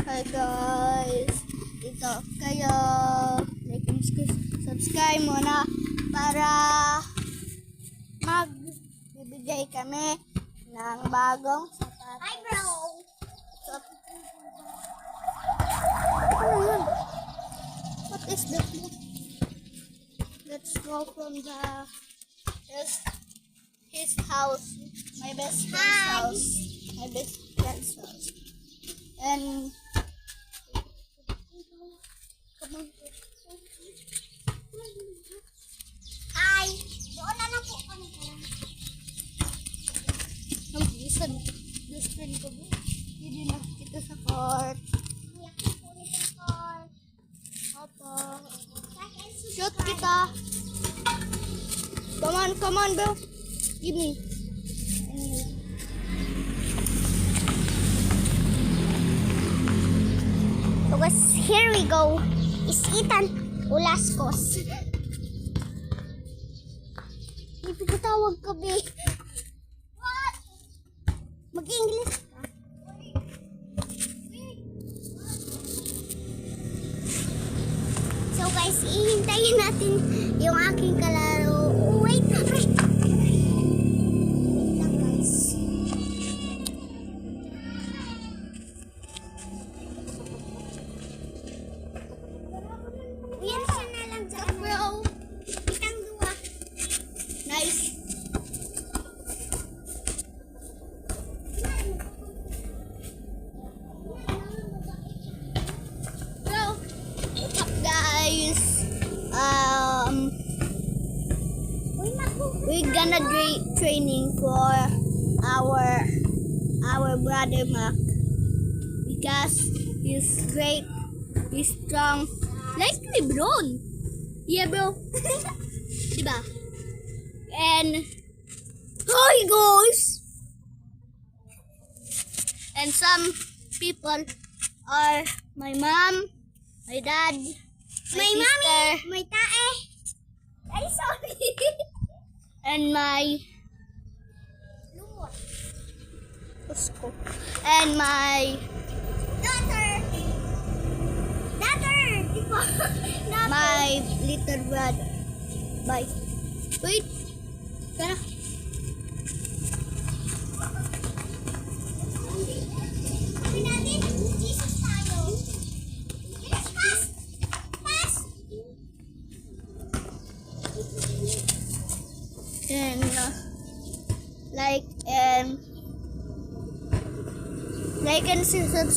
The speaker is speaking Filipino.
Hi guys, ito kayo, like and subscribe muna para magbibigay kami ng bagong sapatos. Hi bro! Ano yun? What is that? Let's go from his house, my best friend's house, and come on. Hi! Doon na lang po kami. Nag-isan, best friend ko ba? Hindi na kita sa court. Iyakin po ulit ang court. Opo. Shoot kita. Come on, bro. Give me. So guys, here we go. Is Ethan Ulascos. Ipagkatawag ka, be. What? Mag-English ka. So guys, ihintayin natin yung aking kalaro. Oh, wait. Wait lang guys. Yan siya na lang dyan, bro. Itang dua. Nice. Bro, what's up guys? We're gonna training for our brother Mac because he's great, he's strong, like LeBron. Yeah, bro. Diba? And hi guys. And some people are my mom, my dad, my May sister, mami, may tae. Ay, sorry. and my Lumot. Cusco, and my Daughter. Daughter. Daughter. my little brother. Bye. Wait. Tara. Sabi natin, Jesus tayo. Yes, pass. Pass. And like and subscribe.